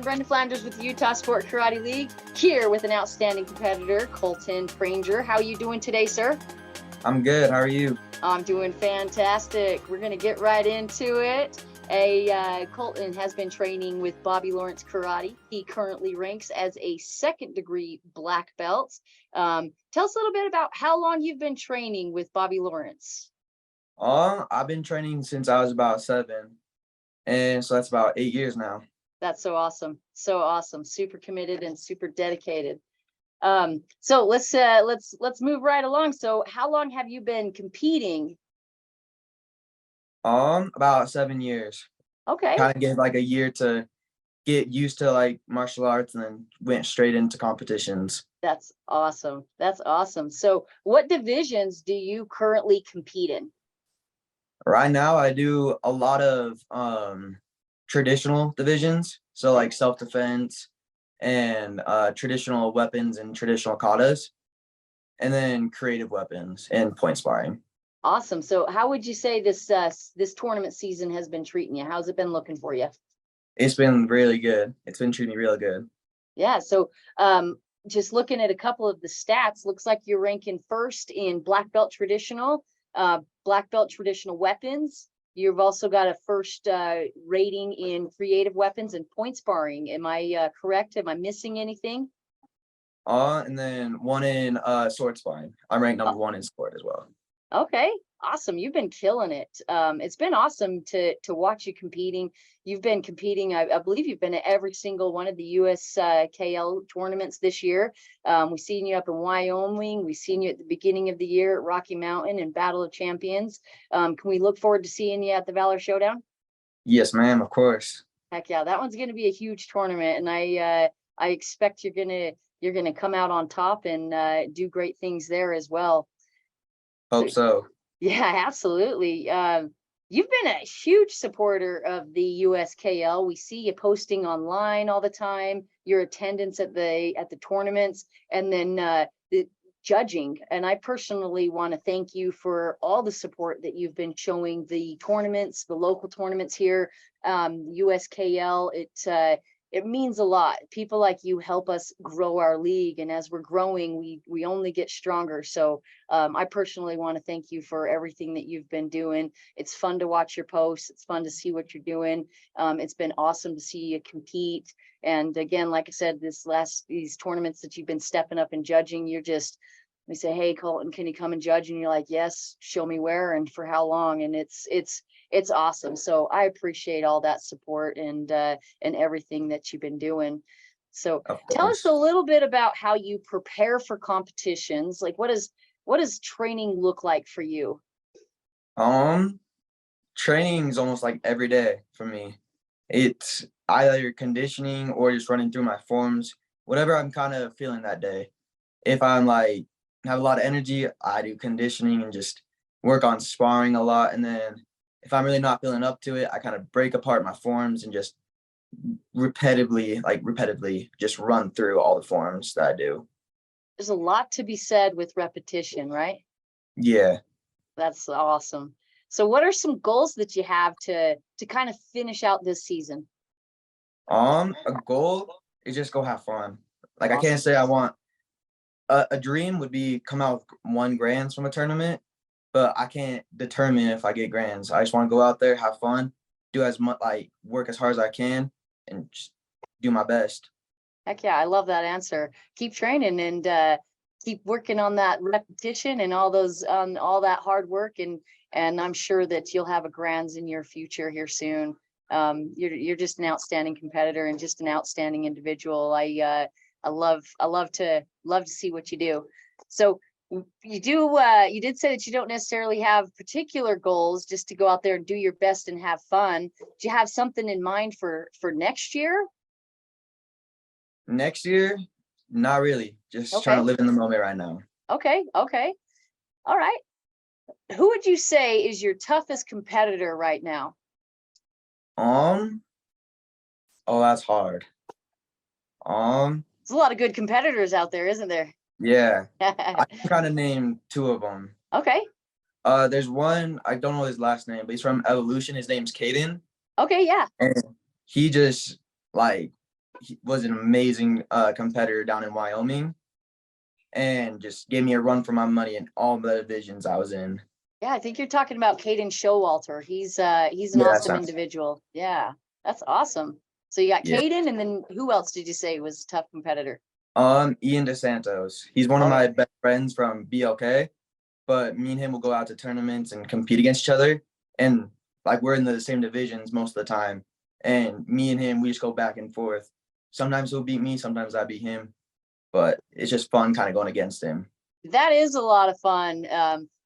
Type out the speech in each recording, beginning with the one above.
Brenda Flanders with the Utah Sport Karate League, here with an outstanding competitor, Colton Pranger. How are you doing today, sir? I'm good. How are you? I'm doing fantastic. We're going to get right into it. Colton has been training with Bobby Lawrence Karate. He currently ranks as a second-degree black belt. Tell us a little bit about how long you've been training with Bobby Lawrence. I've been training since I was about 7, and so that's about 8 years now. That's so awesome. So awesome. Super committed and super dedicated. So let's move right along. So how long have you been competing? About 7 years. Okay. Kind of gave like a year to get used to like martial arts, and then went straight into competitions. That's awesome. That's awesome. So what divisions do you currently compete in? Right now, I do a lot of traditional divisions, so like self-defense and traditional weapons and traditional katas, and then creative weapons and point sparring. Awesome. So how would you say this tournament season has been treating you? How's it been looking for you? It's been really good. It's been treating me real good. Yeah. So just looking at a couple of the stats, looks like you're ranking first in black belt traditional weapons. You've also got a first rating in creative weapons and point sparring. Am I correct? Am I missing anything? And then one in sword sparring. I'm ranked number 1 in sport as well. Okay, awesome. You've been killing it. It's been awesome to watch you competing. You've been competing. I believe you've been at every single one of the US KL tournaments this year. We've seen you up in Wyoming. We've seen you at the beginning of the year at Rocky Mountain and Battle of Champions. Can we look forward to seeing you at the Valor Showdown? Yes, ma'am. Of course. Heck yeah, that one's going to be a huge tournament, and I expect you're gonna come out on top and do great things there as well. Hope so. Yeah, absolutely. You've been a huge supporter of the USKL. We see you posting online all the time, your attendance at the tournaments, and then the judging. And I personally want to thank you for all the support that you've been showing the tournaments, the local tournaments here, USKL. It means a lot. People like you help us grow our league, and as we're growing, we only get stronger. So I personally want to thank you for everything that you've been doing. It's fun to watch your posts. It's fun to see what you're doing. It's been awesome to see you compete. And again, like I said, these tournaments that you've been stepping up and judging, we say, hey, Colton, can you come and judge? And you're like, yes, show me where and for how long. And it's awesome. So I appreciate all that support and everything that you've been doing. So tell us a little bit about how you prepare for competitions. Like what does training look like for you? Training is almost like every day for me. It's either conditioning or just running through my forms, whatever I'm kind of feeling that day. If I'm like have a lot of energy, I do conditioning and just work on sparring a lot. And then if I'm really not feeling up to it, I kind of break apart my forms and just repetitively just run through all the forms that I do. There's a lot to be said with repetition, right? Yeah. That's awesome. So what are some goals that you have to kind of finish out this season? A goal is just go have fun. Like Awesome. I can't say I want a dream would be come out with 1 grand from a tournament, but I can't determine if I get grands. I just want to go out there, have fun, do as much, like work as hard as I can, and just do my best. Heck yeah, I love that answer. Keep training and keep working on that repetition and all that hard work, and I'm sure that you'll have a grands in your future here soon. You're just an outstanding competitor and just an outstanding individual. I love to see what you do. So you did say that you don't necessarily have particular goals, just to go out there and do your best and have fun. Do you have something in mind for next year? Next year, not really. Just trying to live in the moment right now. Okay. All right. Who would you say is your toughest competitor right now? Oh, that's hard. There's a lot of good competitors out there, isn't there? Yeah. I can kind of name 2 of them. Okay. There's one, I don't know his last name, but he's from Evolution. His name's Caden. Okay, yeah. And he just like he was an amazing competitor down in Wyoming, and just gave me a run for my money in all the divisions I was in. Yeah, I think you're talking about Caden Showalter. He's an Yeah, that awesome sounds. individual. Yeah, that's awesome. So you got Yeah. Caden, and then who else did you say was a tough competitor? Ian DeSantos. He's one of Oh yeah. my best friends from BLK, but me and him will go out to tournaments and compete against each other. And like we're in the same divisions most of the time. And me and him, we just go back and forth. Sometimes he'll beat me, sometimes I beat him. But it's just fun kind of going against him. That is a lot of fun.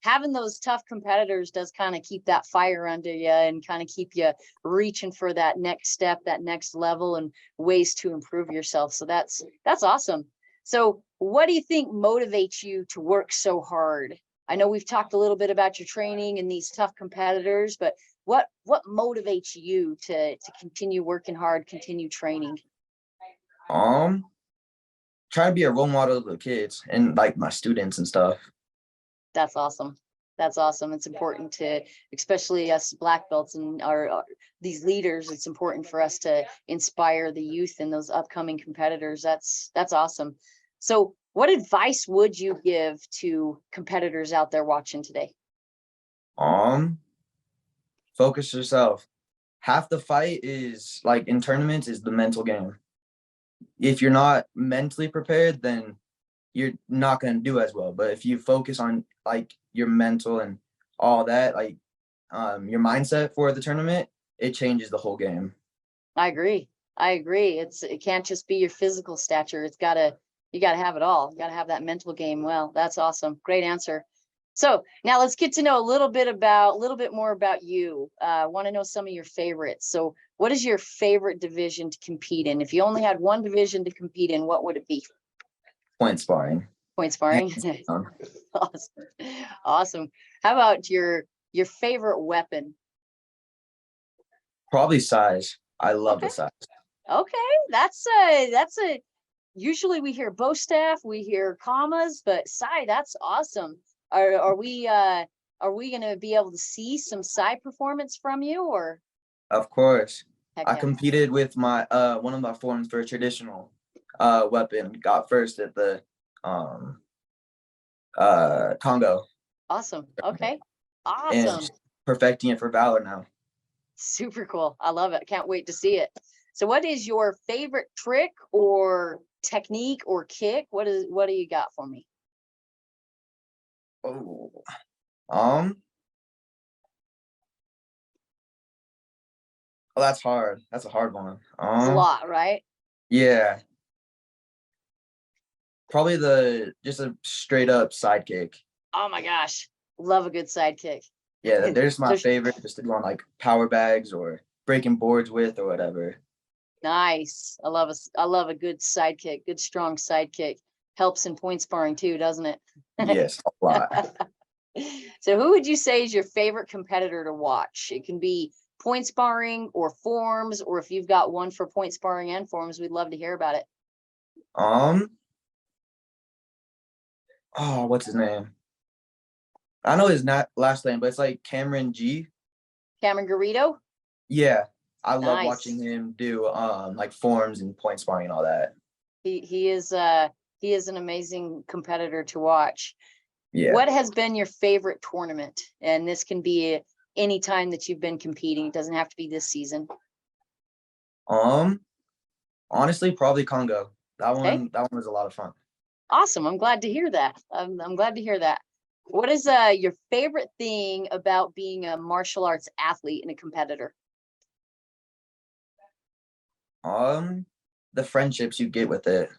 Having those tough competitors does kind of keep that fire under you and kind of keep you reaching for that next step, that next level, and ways to improve yourself. So that's awesome. So what do you think motivates you to work so hard? I know we've talked a little bit about your training and these tough competitors, but what motivates you to continue working hard, continue training? Um, Try to be a role model to the kids and like my students and stuff. That's awesome. That's awesome. It's important to, especially us black belts and our these leaders, it's important for us to inspire the youth and those upcoming competitors. That's awesome. So what advice would you give to competitors out there watching today? Um, Focus yourself. Half the fight is like in tournaments is the mental game. If you're not mentally prepared, then you're not going to do as well. But if you focus on like your mental and all that, like your mindset for the tournament, it changes the whole game. I agree. I agree. It can't just be your physical stature. You gotta have it all. You gotta have that mental game. Well, that's awesome. Great answer. So now let's get to know a little bit more about you. Want to know some of your favorites. So what is your favorite division to compete in? If you only had one division to compete in, what would it be? Point sparring. Point sparring. Hands down. Awesome. Awesome. How about your favorite weapon? Probably size. I love Okay. the size. Okay. That's a usually we hear bow staff, we hear commas, but Sai, that's awesome. Are we gonna be able to see some Sai performance from you, or Of course. heck I yeah? competed with my one of my forms for a traditional weapon, got first at the um Congo, Awesome. Okay. and Awesome. just perfecting it for Valor now. Super cool. I love it. Can't wait to see it. So what is your favorite trick or technique or kick? What do you got for me? Oh. Um, oh, that's hard. That's a hard one. It's a lot, right? Yeah, probably the just a straight up sidekick. Oh my gosh. Love a good sidekick. Yeah, there's my There's favorite, just to go on like power bags or breaking boards with or whatever. Nice. I love a good sidekick, good strong sidekick. Helps in point sparring too, doesn't it? Yes, a lot. So who would you say is your favorite competitor to watch? It can be point sparring or forms, or if you've got one for point sparring and forms, we'd love to hear about it. Um, oh, what's his name? I know his not last name, but it's like Cameron G. Cameron Garrido? Yeah, I love watching Nice. him do like forms and point sparring and all that. He is an amazing competitor to watch. Yeah. What has been your favorite tournament? And this can be any time that you've been competing. It doesn't have to be this season. Um, Honestly, probably Congo. Okay. That one was a lot of fun. Awesome. I'm glad to hear that. I'm glad to hear that. What is your favorite thing about being a martial arts athlete and a competitor? Um, the friendships you get with it.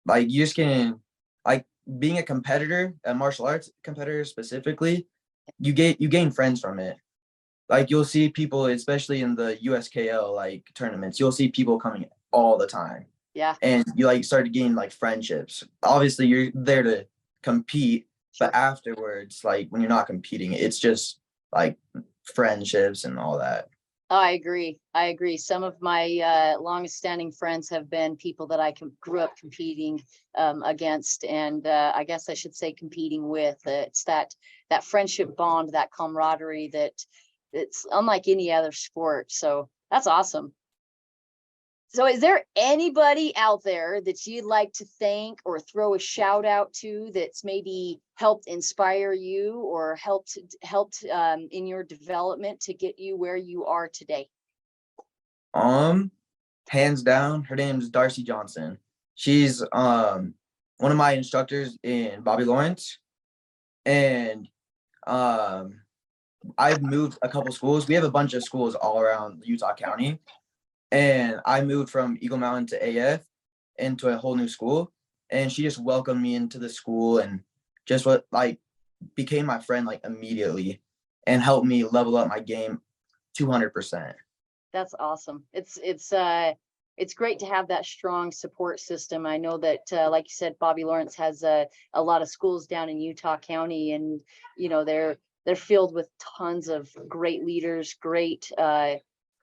Like you just can like being a competitor, a martial arts competitor specifically, you gain friends from it. Like you'll see people, especially in the USKL like tournaments, you'll see people coming all the time. Yeah, And you like start to gain like friendships. Obviously you're there to compete, but sure. afterwards, like when you're not competing, it's just like friendships and all that. I agree. I agree. Some of my longest standing friends have been people that grew up competing against, and I guess I should say competing with. It's that friendship bond, that camaraderie that it's unlike any other sport. So that's awesome. So is there anybody out there that you'd like to thank or throw a shout out to that's maybe helped inspire you or helped in your development to get you where you are today? Hands down, her name's Darcy Johnson. She's one of my instructors in Bobby Lawrence, and I've moved a couple schools. We have a bunch of schools all around Utah County, and I moved from Eagle Mountain to AF into a whole new school, and she just welcomed me into the school and just became my friend like immediately and helped me level up my game 200%. That's awesome. It's great to have that strong support system. I know that, like you said, Bobby Lawrence has a lot of schools down in Utah County, and they're filled with tons of great leaders, great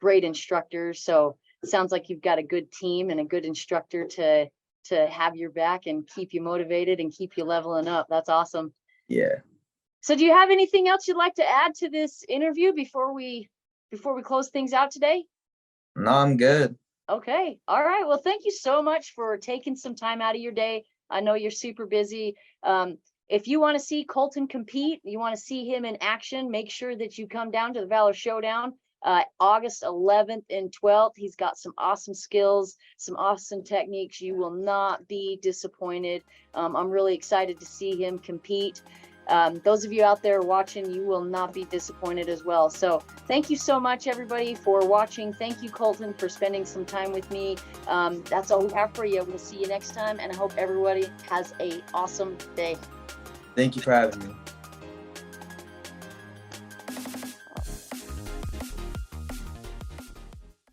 instructors. So it sounds like you've got a good team and a good instructor to have your back and keep you motivated and keep you leveling up. That's awesome. Yeah. So do you have anything else you'd like to add to this interview before we close things out today? No, I'm good. Okay. All right. Well, thank you so much for taking some time out of your day. I know you're super busy. If you want to see Colton compete, you want to see him in action, make sure that you come down to the Valor Showdown, August 11th and 12th. He's got some awesome skills, some awesome techniques. You will not be disappointed. I'm really excited to see him compete. Those of you out there watching, you will not be disappointed as well. So thank you so much, everybody, for watching. Thank you, Colton, for spending some time with me. That's all we have for you. We'll see you next time, and I hope everybody has an awesome day. Thank you for having me.